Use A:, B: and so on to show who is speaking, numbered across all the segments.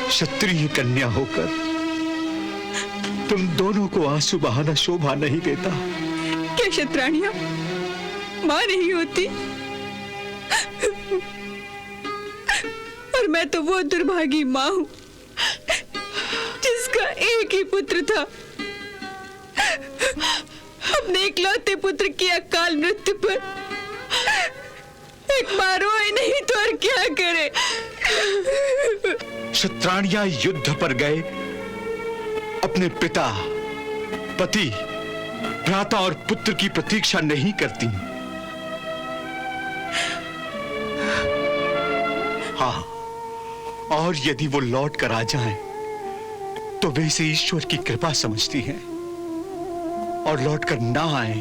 A: क्षत्रिय कन्या होकर तुम दोनों को आंसू बहाना शोभा नहीं देता।
B: क्या क्षत्राणियां मां नहीं होती? और मैं तो वो दुर्भागी मां हूं जिसका एक ही पुत्र था। अपने इकलौते पुत्र की अकाल मृत्यु पर एक मां रोए नहीं तो और क्या करे?
A: क्षत्राणियां युद्ध पर गए अपने पिता, पति, भ्राता और पुत्र की प्रतीक्षा नहीं करती। हाँ, और यदि वो लौट कर आ जाएं, तो वे इसे ईश्वर की कृपा समझती हैं, और लौट कर ना आए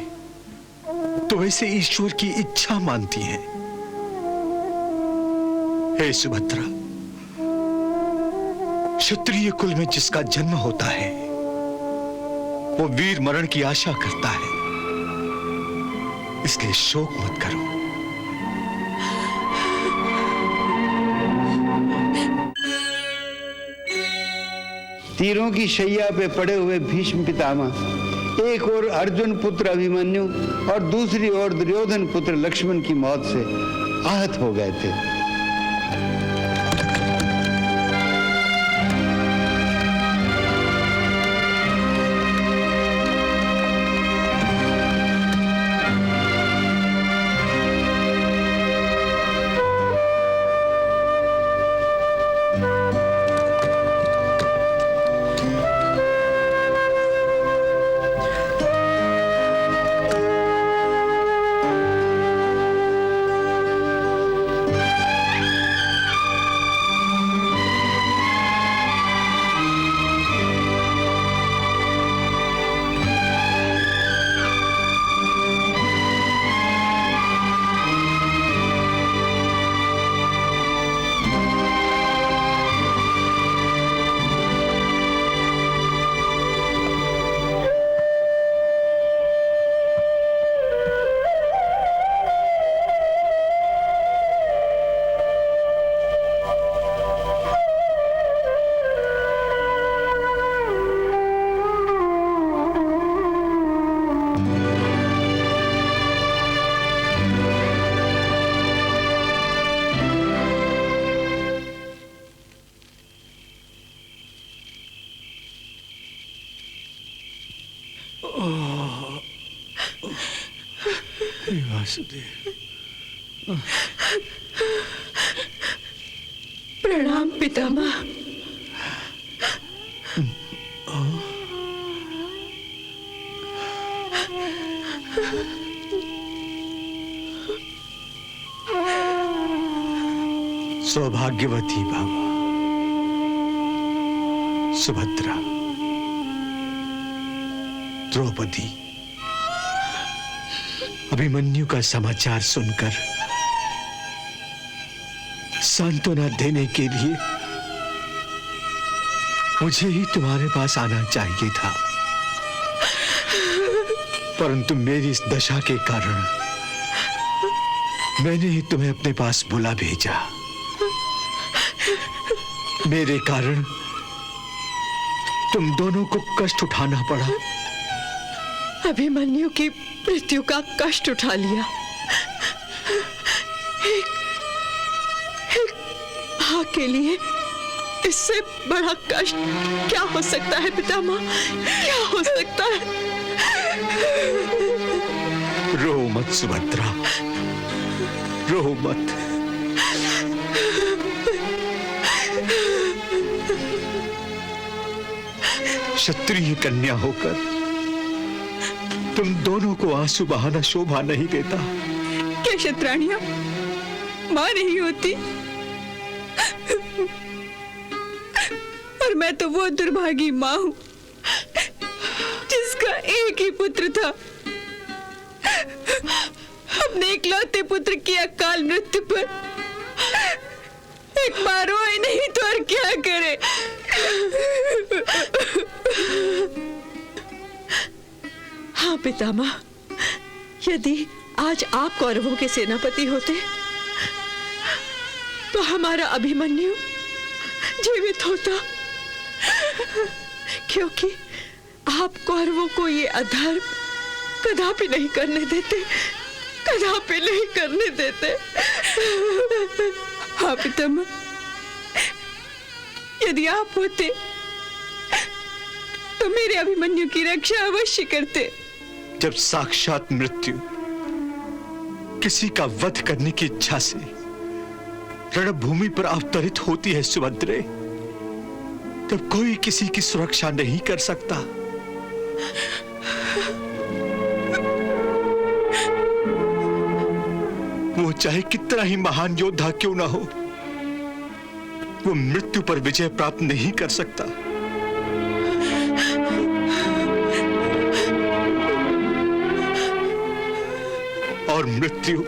A: तो वैसे ईश्वर की इच्छा मानती हैं। हे सुभद्रा, क्षत्रिय कुल में जिसका जन्म होता है वो वीर मरण की आशा करता है, इसलिए शोक मत करो।
C: तीरों की शैया पे पड़े हुए भीष्म पितामह एक ओर अर्जुन पुत्र अभिमन्यु और दूसरी ओर दुर्योधन पुत्र लक्ष्मण की मौत से आहत हो गए थे।
B: प्रणाम पितामह।
A: सौभाग्यवती भव सुभद्रा, द्रौपदी। अभिमन्यु का समाचार सुनकर सांत्वना देने के लिए मुझे ही तुम्हारे पास आना चाहिए था, परंतु मेरी इस दशा के कारण मैंने ही तुम्हें अपने पास बुला भेजा। मेरे कारण तुम दोनों को कष्ट उठाना पड़ा।
B: अभिमन्यु की मृत्यु का कष्ट उठा लिया। एक भाग के लिए इससे बड़ा कष्ट क्या हो सकता है पितामह? क्या हो सकता है?
A: रो मत सुभद्रा, रो मत। क्षत्रिय कन्या होकर तुम दोनों को आंसू बहाना शोभा नहीं देता।
B: क्या क्षत्राणियां मां नहीं होती? और मैं तो वो दुर्भागी मां हूं जिसका एक ही पुत्र था। अपने इकलौते पुत्र की अकाल मृत्यु पर एक मां रोए नहीं तो और क्या करे? हाँ पितामह, यदि आज आप कौरवों के सेनापति होते तो हमारा अभिमन्यु जीवित होता, क्योंकि आप कौरवों को ये अधर्म कदापि नहीं करने देते, कदापि नहीं करने देते। हाँ पितामह, यदि आप होते तो मेरे अभिमन्यु की रक्षा अवश्य करते।
A: जब साक्षात मृत्यु किसी का वध करने की इच्छा से रणभूमि पर अवतरित होती है सुभद्रे, तब कोई किसी की सुरक्षा नहीं कर सकता। वो चाहे कितना ही महान योद्धा क्यों ना हो, वो मृत्यु पर विजय प्राप्त नहीं कर सकता। और मृत्यु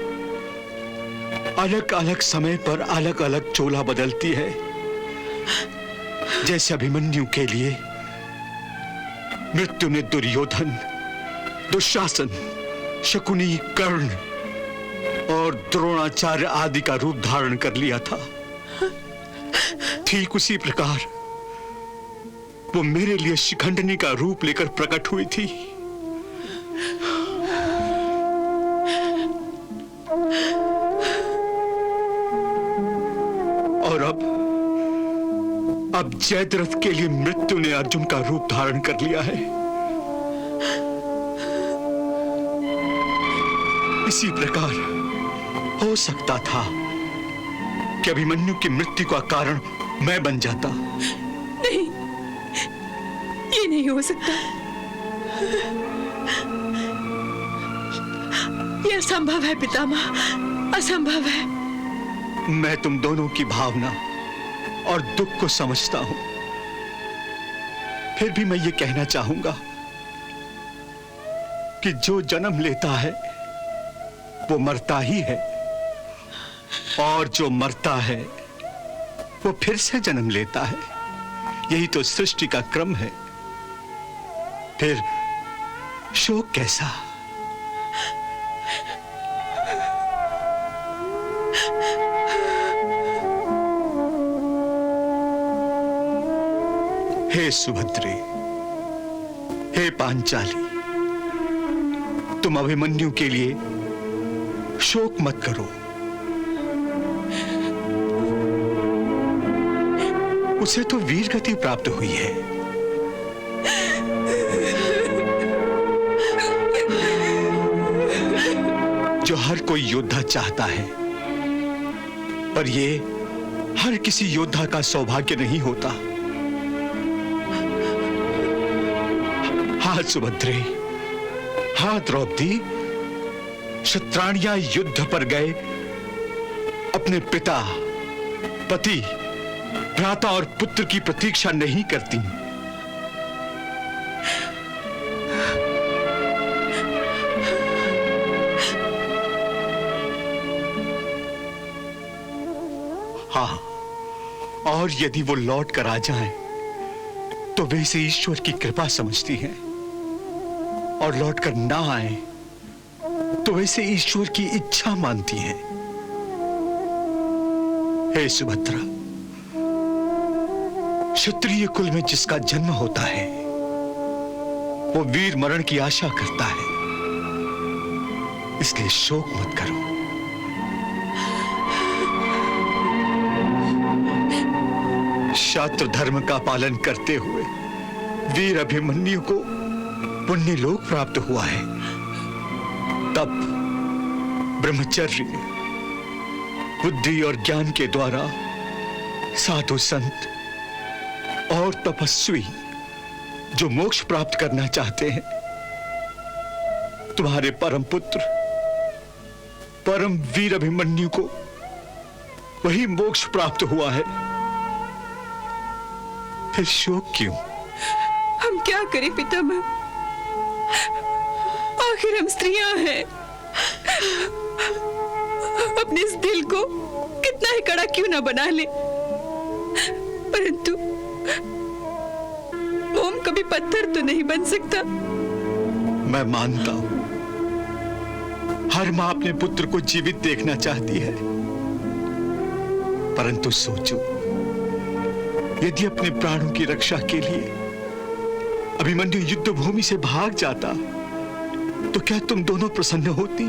A: अलग अलग समय पर अलग अलग चोला बदलती है। जैसे अभिमन्यु के लिए मृत्यु ने दुर्योधन, दुशासन, शकुनी, कर्ण और द्रोणाचार्य आदि का रूप धारण कर लिया था, ठीक उसी प्रकार वो मेरे लिए शिखंडिनी का रूप लेकर प्रकट हुई थी। और अब जयद्रथ के लिए मृत्यु ने अर्जुन का रूप धारण कर लिया है। इसी प्रकार हो सकता था कि अभिमन्यु की मृत्यु का कारण मैं बन जाता।
B: नहीं, ये नहीं हो सकता। ये असंभव है पितामह, असंभव है।
A: मैं तुम दोनों की भावना और दुख को समझता हूं, फिर भी मैं ये कहना चाहूंगा कि जो जन्म लेता है वो मरता ही है, और जो मरता है वो फिर से जन्म लेता है। यही तो सृष्टि का क्रम है। फिर शोक कैसा? हे सुभद्रे, हे पांचाली, तुम अभिमन्यु के लिए शोक मत करो। उसे तो वीर गति प्राप्त हुई है। जो हर कोई योद्धा चाहता है, पर ये हर किसी योद्धा का सौभाग्य नहीं होता। हाँ सुभद्रे, हाँ द्रौपदी, क्षत्राणियां युद्ध पर गए अपने पिता, पति, भ्राता और पुत्र की प्रतीक्षा नहीं करती। हाँ, और यदि वो लौट कर आ जाएं, तो वे इसे ईश्वर की कृपा समझती हैं, और लौट कर ना आए तो वैसे ईश्वर की इच्छा मानती हैं। हे सुभद्रा, क्षत्रिय कुल में जिसका जन्म होता है वो वीर मरण की आशा करता है, इसलिए शोक मत करो। शास्त्र धर्म का पालन करते हुए वीर अभिमन्यु को पुण्य लोक प्राप्त हुआ है। तप, ब्रह्मचर्य, बुद्धि और ज्ञान के द्वारा साधु संत और तपस्वी जो मोक्ष प्राप्त करना चाहते हैं, तुम्हारे परम पुत्र परम वीर अभिमन्यु को वही मोक्ष प्राप्त हुआ है। फिर शोक क्यों?
B: हम क्या करें पितामह, आखिर हम स्त्रियां हैं। अपने इस दिल को कितना ही कड़ा क्यों ना बना ले, परंतु मोम कभी पत्थर तो नहीं बन सकता।
A: मैं मानता हूं, हर मां अपने पुत्र को जीवित देखना चाहती है, परंतु सोचो, यदि अपने प्राणों की रक्षा के लिए अभिमन्यु युद्ध भूमि से भाग जाता तो क्या तुम दोनों प्रसन्न होती?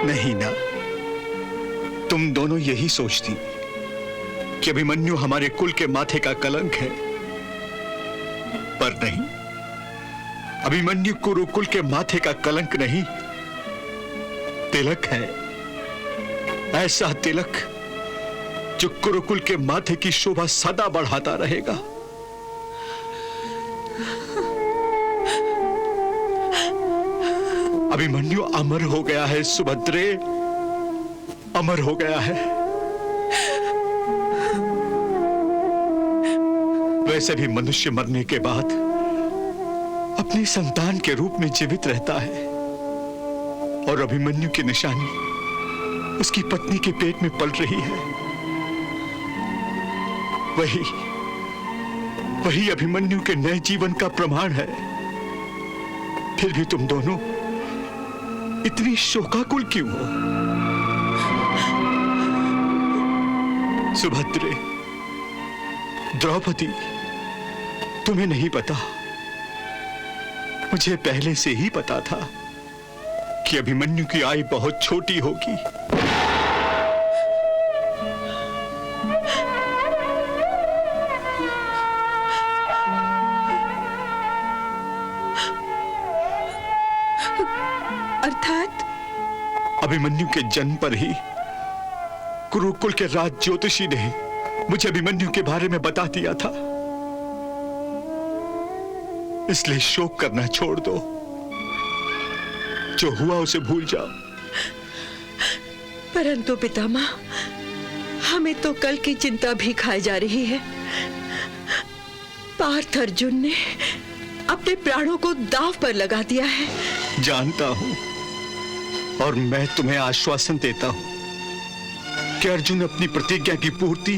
A: नहीं ना, तुम दोनों यही सोचती कि अभिमन्यु हमारे कुल के माथे का कलंक है, पर नहीं, अभिमन्यु कुरुकुल के माथे का कलंक नहीं, तिलक है। ऐसा तिलक जो कुरुकुल के माथे की शोभा सदा बढ़ाता रहेगा। अभिमन्यु अमर हो गया है सुभद्रे, अमर हो गया है। वैसे भी मनुष्य मरने के बाद अपनी संतान के रूप में जीवित रहता है, और अभिमन्यु की निशानी उसकी पत्नी के पेट में पल रही है। वही अभिमन्यु के नए जीवन का प्रमाण है। फिर भी तुम दोनों इतनी शोकाकुल क्यों हो? सुभद्रे, द्रौपदी, तुम्हें नहीं पता, मुझे पहले से ही पता था कि अभिमन्यु की आयु बहुत छोटी होगी।
B: अर्थात
A: अभिमन्यु के जन्म पर ही कुरुकुल के राज ज्योतिषी ने मुझे अभिमन्यु के बारे में बता दिया था। इसलिए शोक करना छोड़ दो, जो हुआ उसे भूल जाओ।
B: परंतु पितामह, हमें तो कल की चिंता भी खाई जा रही है। पार्थ अर्जुन ने अपने प्राणों को दांव पर लगा दिया है।
A: जानता हूं, और मैं तुम्हें आश्वासन देता हूं कि अर्जुन अपनी प्रतिज्ञा की पूर्ति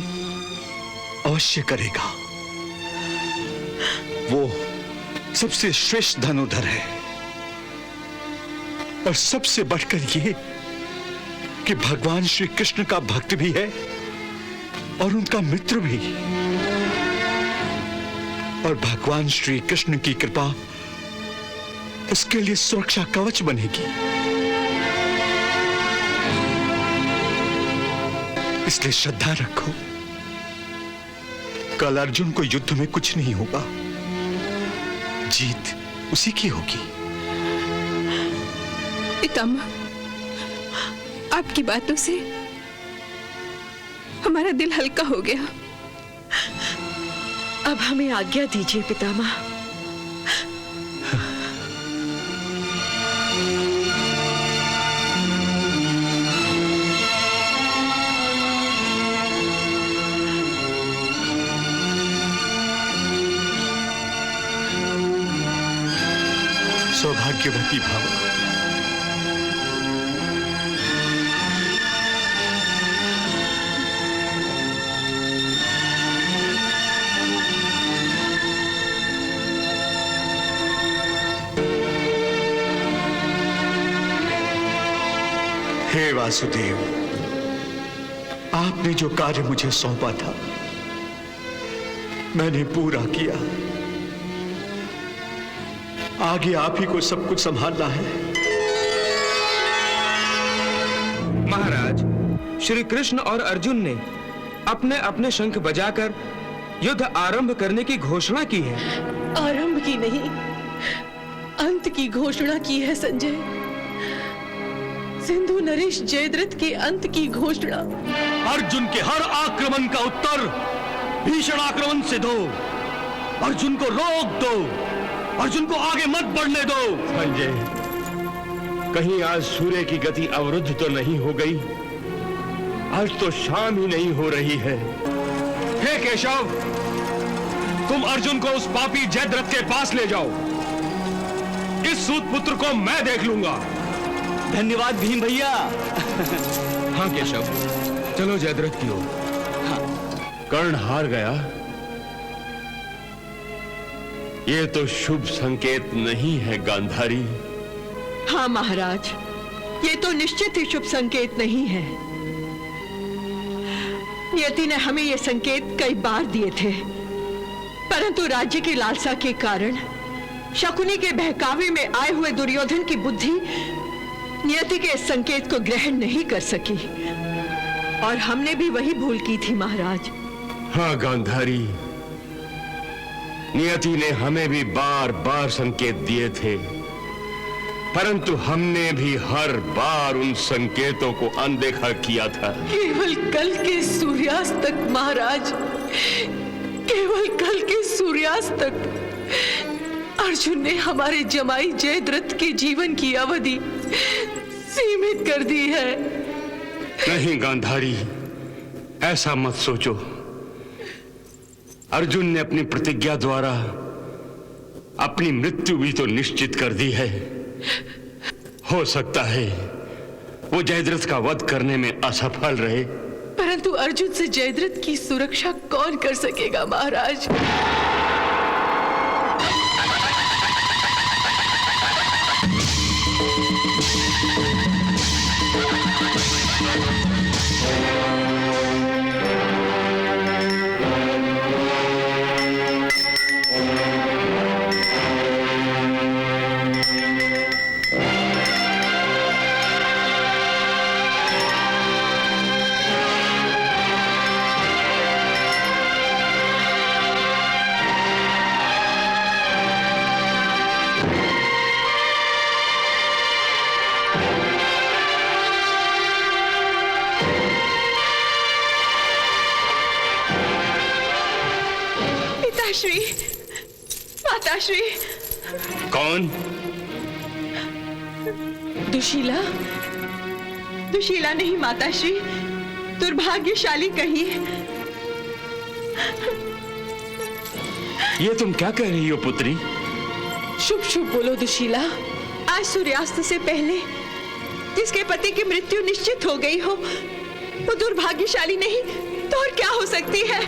A: अवश्य करेगा। वो सबसे श्रेष्ठ धनुर्धर है, और सबसे बढ़कर ये कि भगवान श्री कृष्ण का भक्त भी है और उनका मित्र भी। और भगवान श्री कृष्ण की कृपा उसके लिए सुरक्षा कवच बनेगी। इसलिए श्रद्धा रखो, कल अर्जुन को युद्ध में कुछ नहीं होगा, जीत उसी की होगी।
D: पितामह, आपकी बातों से हमारा दिल हल्का हो गया।
B: अब हमें आज्ञा दीजिए पितामह।
A: सौभाग्यवती भव। हे वासुदेव, आपने जो कार्य मुझे सौंपा था मैंने पूरा किया। आगे आप ही को सब कुछ संभालना है।
E: महाराज, श्री कृष्ण और अर्जुन ने अपने अपने शंख बजाकर युद्ध आरंभ करने की घोषणा की है।
B: आरंभ की नहीं, अंत की घोषणा की है संजय। सिंधु नरेश जयद्रथ के अंत की घोषणा।
A: अर्जुन के हर आक्रमण का उत्तर भीषण आक्रमण से दो। अर्जुन को रोक दो, अर्जुन को आगे मत बढ़ने दो।
F: संजय, कहीं आज सूर्य की गति अवरुद्ध तो नहीं हो गई? आज तो शाम ही नहीं हो रही है।
E: हे केशव, तुम अर्जुन को उस पापी जयद्रथ के पास ले जाओ। इस सूत पुत्र को मैं देख लूंगा।
G: धन्यवाद भीम भैया।
E: हाँ केशव, चलो जयद्रथ की ओर।
F: कर्ण हार गया, ये तो शुभ संकेत नहीं है गांधारी।
B: हाँ महाराज, ये तो निश्चित ही शुभ संकेत नहीं है। नियति ने हमें ये संकेत कई बार दिए थे, परंतु राज्य की लालसा के कारण शकुनी के बहकावे में आए हुए दुर्योधन की बुद्धि नियति के इस संकेत को ग्रहण नहीं कर सकी, और हमने भी वही भूल की थी महाराज।
F: हाँ गांधारी, नियति ने हमें भी बार बार संकेत दिए थे, परंतु हमने भी हर बार उन संकेतों को अनदेखा किया था।
B: केवल कल के सूर्यास्त तक महाराज, केवल कल के सूर्यास्त तक अर्जुन ने हमारे जमाई जयद्रथ के जीवन की अवधि सीमित कर दी है।
F: नहीं गांधारी, ऐसा मत सोचो। अर्जुन ने अपनी प्रतिज्ञा द्वारा अपनी मृत्यु भी तो निश्चित कर दी है। हो सकता है वो जयद्रथ का वध करने में असफल रहे,
B: परंतु अर्जुन से जयद्रथ की सुरक्षा कौन कर सकेगा महाराज? पिताश्री, माताश्री।
F: कौन?
B: दुशीला? दुशीला नहीं माताश्री, दुर्भाग्यशाली कहिए।
F: ये तुम क्या कह रही हो पुत्री?
B: शुभ शुभ बोलो दुशीला। आज सूर्यास्त से पहले जिसके पति की मृत्यु निश्चित हो गई हो, वो दुर्भाग्यशाली नहीं तो और क्या हो सकती है?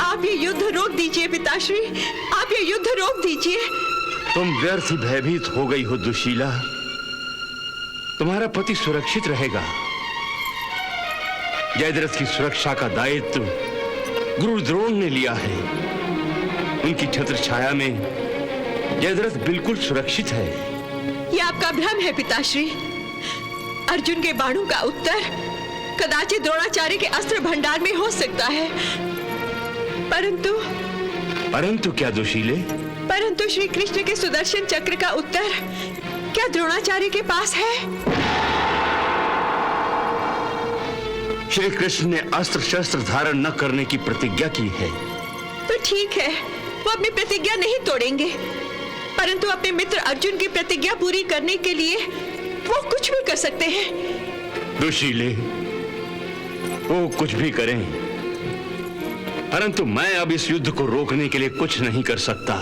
B: आप ये युद्ध रोक दीजिए पिताश्री, आप ये युद्ध रोक दीजिए।
F: तुम व्यर्थ ही भयभीत हो गई हो दुशीला। तुम्हारा पति सुरक्षित रहेगा। जयद्रथ की सुरक्षा का दायित्व गुरु द्रोण ने लिया है। उनकी छत्र छाया में जयद्रथ बिल्कुल सुरक्षित है।
B: ये आपका भ्रम है पिताश्री। अर्जुन के बाणों का उत्तर कदाचित द्रोणाचार्य के अस्त्र भंडार में हो सकता है,
F: परंतु क्या दुशीले?
B: परंतु श्री कृष्ण के सुदर्शन चक्र का उत्तर क्या द्रोणाचार्य के पास है?
F: श्री कृष्ण ने अस्त्र शस्त्र धारण न करने की प्रतिज्ञा की है।
B: तो ठीक है, वो अपनी प्रतिज्ञा नहीं तोड़ेंगे, परंतु अपने मित्र अर्जुन की प्रतिज्ञा पूरी करने के लिए वो कुछ भी कर सकते हैं।
F: दुशीले, वो कुछ भी करें, परंतु मैं अब इस युद्ध को रोकने के लिए कुछ नहीं कर सकता।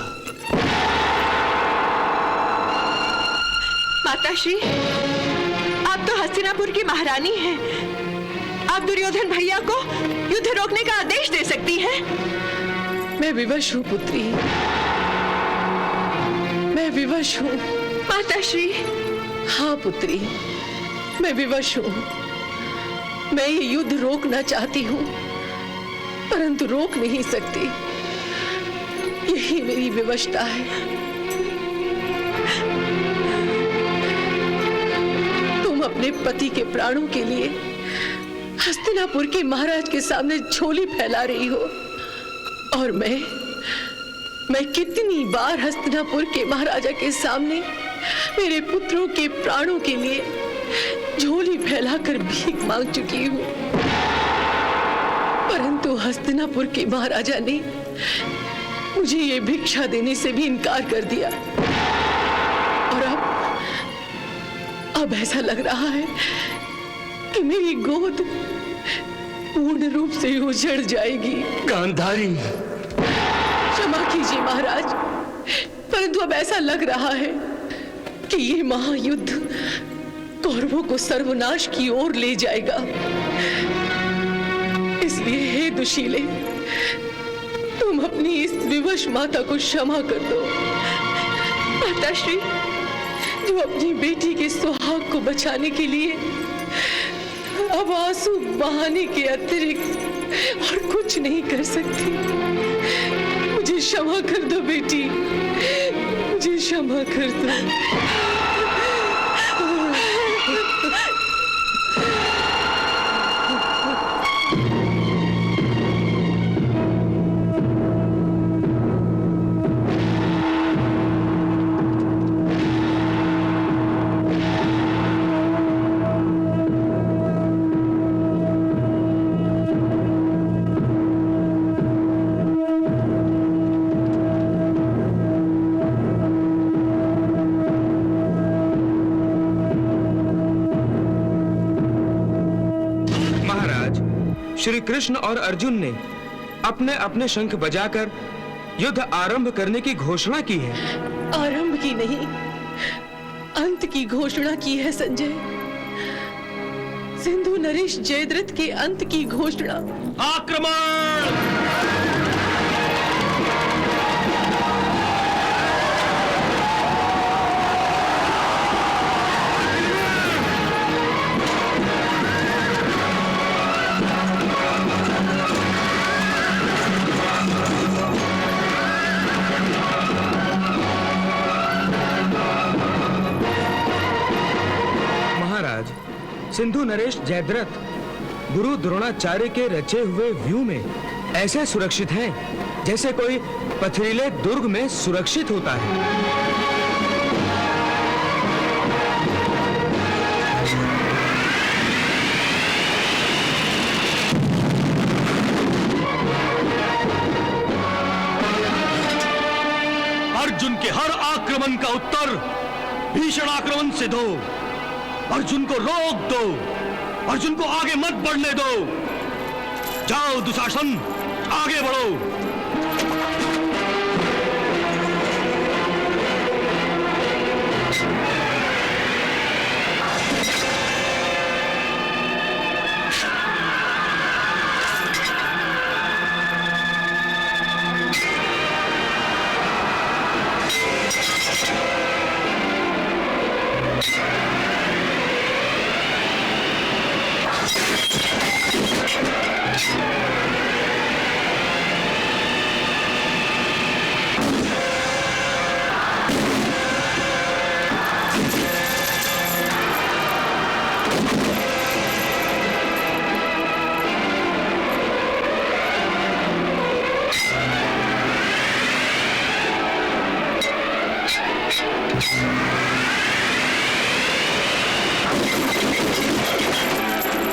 B: माताश्री, आप तो हस्तिनापुर की महारानी हैं। आप दुर्योधन भैया को युद्ध रोकने का आदेश दे सकती हैं। मैं विवश हूँ पुत्री, मैं विवश हूँ। माताश्री। हाँ पुत्री, मैं विवश हूँ। मैं ये युद्ध रोकना चाहती हूँ, परंतु रोक नहीं सकती। यही मेरी विवशता है। तुम अपने पति के प्राणों के लिए हस्तिनापुर के महाराज के सामने झोली फैला रही हो, और मैं कितनी बार हस्तिनापुर के महाराजा के सामने मेरे पुत्रों के प्राणों के लिए झोली फैलाकर भीख मांग चुकी हूँ, परंतु हस्तिनापुर के महाराजा ने मुझे ये भिक्षा देने से भी इनकार कर दिया। और अब ऐसा लग रहा है कि मेरी गोद पूर्ण रूप से उजड़ जाएगी।
F: गांधारी,
B: क्षमा कीजिए महाराज, परंतु अब ऐसा लग रहा है कि ये महायुद्ध कौरवों को सर्वनाश की ओर ले जाएगा। इसलिए हे दुशीले, तुम अपनी इस विवश माता को क्षमा कर दो। पिताश्री जो अपनी बेटी के सुहाग को बचाने के लिए अब आंसू बहाने के अतिरिक्त और कुछ नहीं कर सकती। मुझे क्षमा कर दो बेटी, मुझे क्षमा कर दो।
H: श्री कृष्ण और अर्जुन ने अपने अपने शंख बजाकर युद्ध आरंभ करने की घोषणा की है।
B: आरंभ की नहीं, अंत की घोषणा की है संजय। सिंधु नरेश जयद्रथ के अंत की घोषणा।
E: आक्रमण!
H: सिंधु नरेश जयद्रथ गुरु द्रोणाचार्य के रचे हुए व्यू में ऐसे सुरक्षित हैं जैसे कोई पथरीले दुर्ग में सुरक्षित होता है।
E: अर्जुन के हर आक्रमण का उत्तर भीषण आक्रमण से दो। अर्जुन को रोक दो, अर्जुन को आगे मत बढ़ने दो। जाओ दुशासन, आगे बढ़ो।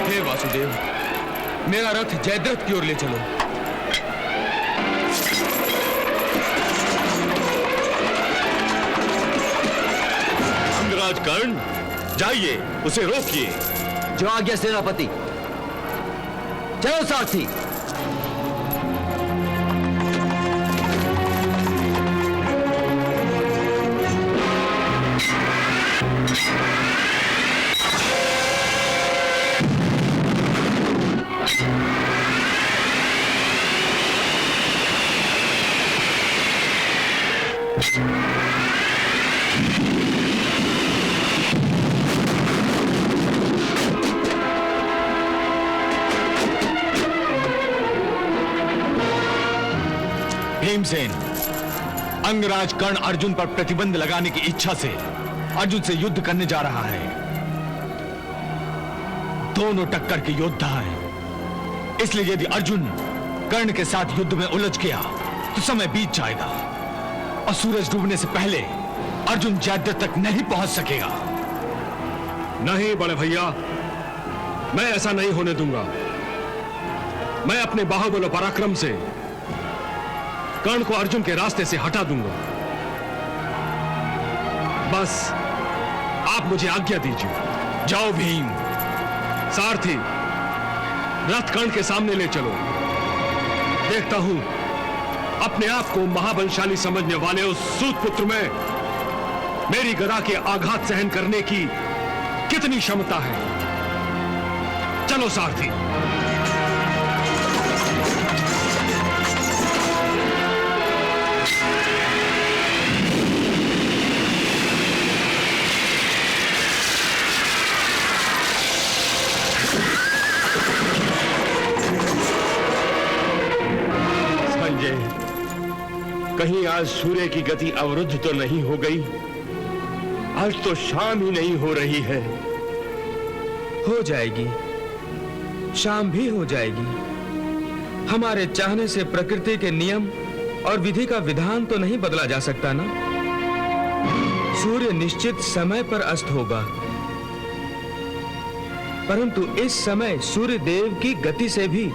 H: हे वासुदेव, मेरा रथ जयद्रथ की ओर ले चलो।
E: अंगराज कर्ण, जाइए उसे रोकिए।
G: जो आज्ञा सेनापति। चलो सारथी।
E: भीमसेन, अंगराज कर्ण अर्जुन पर प्रतिबंध लगाने की इच्छा से अर्जुन से युद्ध करने जा रहा है। दोनों टक्कर के योद्धा हैं, इसलिए यदि अर्जुन कर्ण के साथ युद्ध में उलझ गया तो समय बीत जाएगा और सूरज डूबने से पहले अर्जुन जयद्रथ तक नहीं पहुंच सकेगा।
F: नहीं बड़े भैया, मैं ऐसा नहीं होने दूंगा। मैं अपने बाहुबल और पराक्रम से कर्ण को अर्जुन के रास्ते से हटा दूंगा। बस आप मुझे आज्ञा दीजिए।
E: जाओ भीम।
F: सारथी, रथ कर्ण के सामने ले चलो। देखता हूं अपने आप को महाबलशाली समझने वाले उस सूत पुत्र में मेरी गदा के आघात सहन करने की कितनी क्षमता है। चलो सारथी। कहीं आज सूर्य की गति अवरुद्ध तो नहीं हो गई? आज तो शाम ही नहीं हो रही है।
H: हो जाएगी, शाम भी हो जाएगी। हमारे चाहने से प्रकृति के नियम और विधि का विधान तो नहीं बदला जा सकता ना। सूर्य निश्चित समय पर अस्त होगा, परंतु इस समय सूर्य देव की गति से भी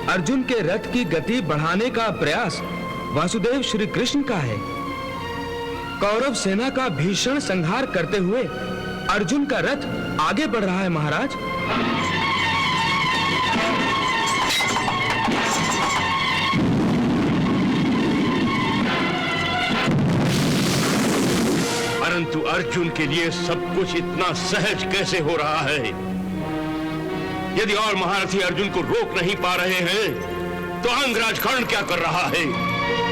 H: अर्जुन के रथ की गति बढ़ाने का प्रयास वासुदेव श्री कृष्ण का है। कौरव सेना का भीषण संहार करते हुए अर्जुन का रथ आगे बढ़ रहा है महाराज।
F: परंतु अर्जुन के लिए सब कुछ इतना सहज कैसे हो रहा है? यदि और महारथी अर्जुन को रोक नहीं पा रहे हैं, तो अंगराज कर्ण क्या कर रहा है?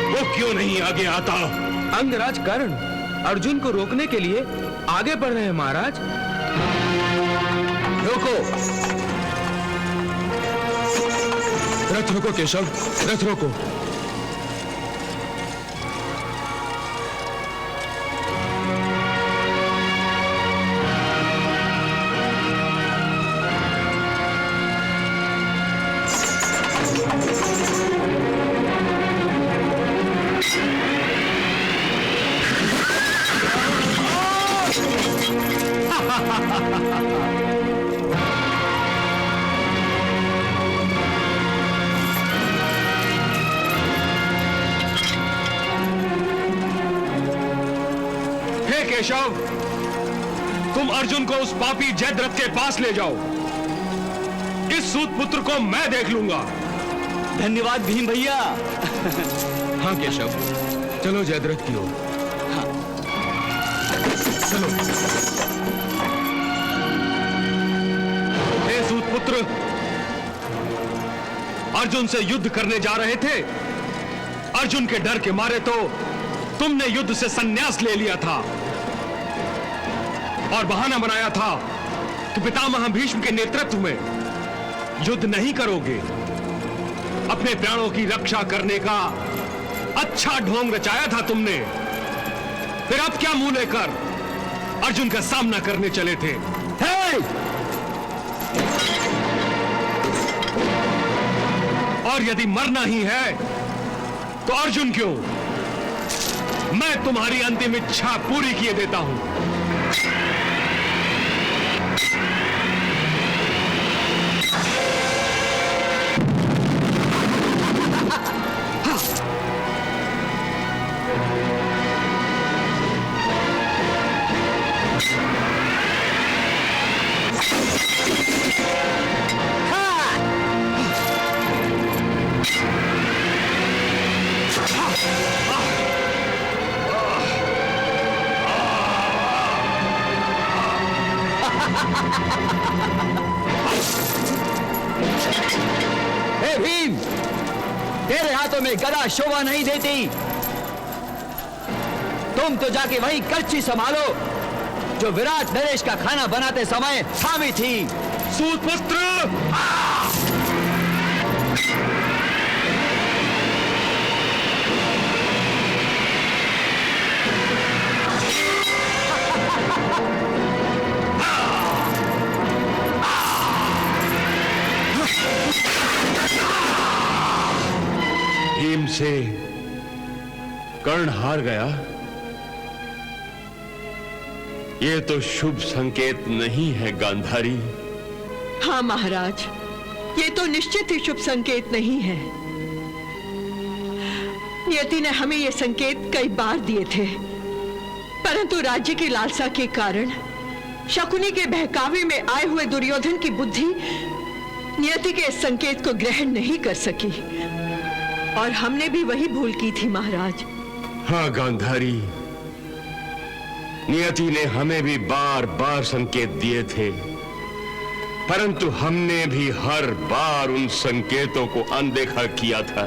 F: वो क्यों नहीं आगे आता?
H: अंगराज कर्ण अर्जुन को रोकने के लिए आगे बढ़ रहे हैं महाराज।
G: रोको।
F: रथ रोको केशव, रथ रोको। केशव, तुम अर्जुन को उस पापी जयद्रथ के पास ले जाओ। इस सूत पुत्र को मैं देख लूंगा।
G: धन्यवाद भीम भैया।
H: हाँ केशव, चलो जयद्रथ की ओर।
F: चलो। हे सूत पुत्र, अर्जुन से युद्ध करने जा रहे थे। अर्जुन के डर के मारे तो तुमने युद्ध से संन्यास ले लिया था और बहाना बनाया था कि पितामह भीष्म के नेतृत्व में युद्ध नहीं करोगे। अपने प्राणों की रक्षा करने का अच्छा ढोंग रचाया था तुमने। फिर अब क्या मुंह लेकर अर्जुन का सामना करने चले थे? और यदि मरना ही है तो अर्जुन क्यों, मैं तुम्हारी अंतिम इच्छा पूरी किए देता हूं।
G: हे भीम, तेरे हाथों में गदा शोभा नहीं देती। तुम तो जाके वही करची संभालो जो विराट नरेश का खाना बनाते समय थामी थी।
F: सूतपुत्र! भीम से कर्ण हार गया, ये तो शुभ संकेत नहीं है गांधारी।
B: हाँ महाराज, ये तो निश्चित ही शुभ संकेत नहीं है। नियति ने हमें ये संकेत कई बार दिए थे, परंतु राज्य की लालसा के कारण शकुनी के बहकावे में आए हुए दुर्योधन की बुद्धि नियति के इस संकेत को ग्रहण नहीं कर सकी, और हमने भी वही भूल की थी महाराज।
F: हाँ गांधारी, नियति ने हमें भी बार बार संकेत दिए थे, परंतु हमने भी हर बार उन संकेतों को अनदेखा किया था।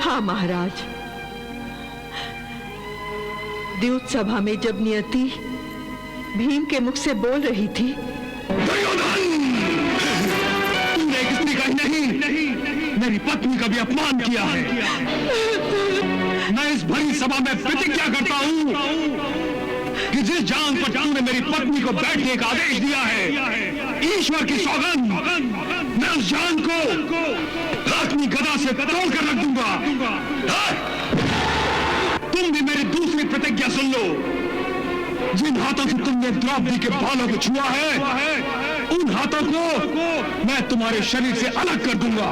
B: हाँ महाराज, द्यूत सभा में जब नियति भीम के मुख से बोल रही थी,
F: तुमने एक स्त्री का नहीं, मेरी पत्नी का भी अपमान किया है। मैं इस इस भरी सभा में प्रतिज्ञा करता हूं कि जिस जान पर तूने मेरी पत्नी को बैठने का आदेश दिया है, ईश्वर की सौगंध, मैं उस जान को अपनी गदा से तोड़कर रख दूंगा। तुम भी मेरी दूसरी प्रतिज्ञा सुन लो। जिन हाथों से तुमने द्रौपदी के बालों को छुआ है, उन हाथों को मैं तुम्हारे शरीर से अलग कर दूंगा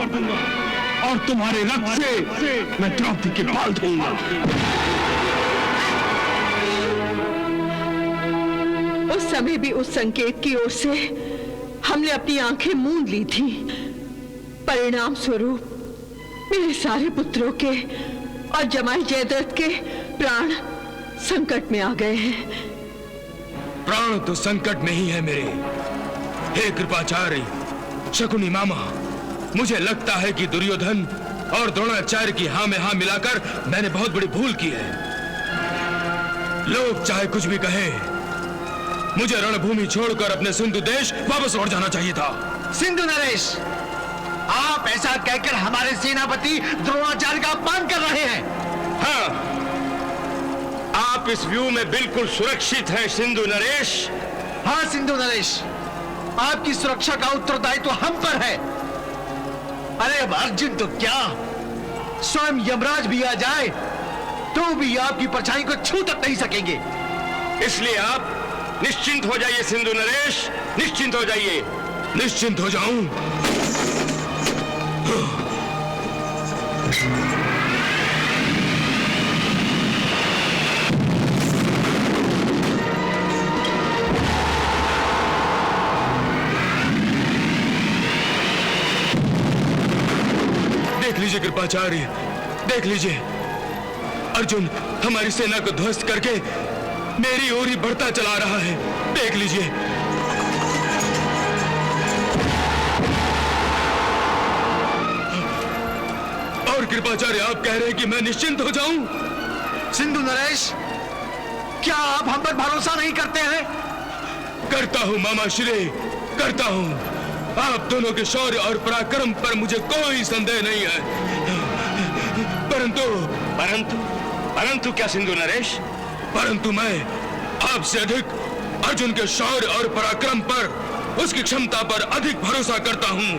F: और तुम्हारे रक्त से मैं द्रौपदी के बाल धोऊंगा।
B: उस समय भी उस संकेत की ओर से हमने अपनी आंखें मूंद ली थी। परिणाम स्वरूप मेरे सारे पुत्रों के और जमाई जयद्रथ के प्राण संकट में आ गए हैं।
H: प्राण तो संकट में ही है मेरे। हे कृपाचार्य, शकुनी मामा, मुझे लगता है कि दुर्योधन और द्रोणाचार्य की हाँ में हाँ मिलाकर मैंने बहुत बड़ी भूल की है। लोग चाहे कुछ भी कहे, मुझे रणभूमि छोड़कर अपने सिंधु देश वापस लौट जाना चाहिए था।
G: सिंधु नरेश, आप ऐसा कहकर हमारे सेनापति द्रोणाचार्य का अपमान कर रहे हैं।
E: हाँ, आप इस व्यू में बिल्कुल सुरक्षित हैं सिंधु नरेश।
G: हाँ सिंधु नरेश, आपकी सुरक्षा का उत्तरदायित्व हम पर है। अरे अब अर्जुन तो क्या, स्वयं यमराज भी आ जाए तो भी आपकी परछाई को छू तक नहीं सकेंगे।
E: इसलिए आप निश्चिंत हो जाइए सिंधु नरेश, निश्चिंत हो जाइए।
H: निश्चिंत हो जाऊं? देख लीजिए कृपाचार्य, देख लीजिए, अर्जुन हमारी सेना को ध्वस्त करके मेरी ओर ही बढ़ता चला रहा है। देख लीजिए। और कृपाचार्य, आप कह रहे हैं कि मैं निश्चिंत हो जाऊं?
G: सिंधु नरेश, क्या आप हम पर भरोसा नहीं करते हैं?
H: करता हूं मामा श्री, करता हूं। आप दोनों के शौर्य और पराक्रम पर मुझे कोई संदेह नहीं है।
E: परंतु क्या सिंधु नरेश?
H: परंतु मैं आपसे अधिक अर्जुन के शौर्य और पराक्रम पर, उसकी क्षमता पर अधिक भरोसा करता हूं।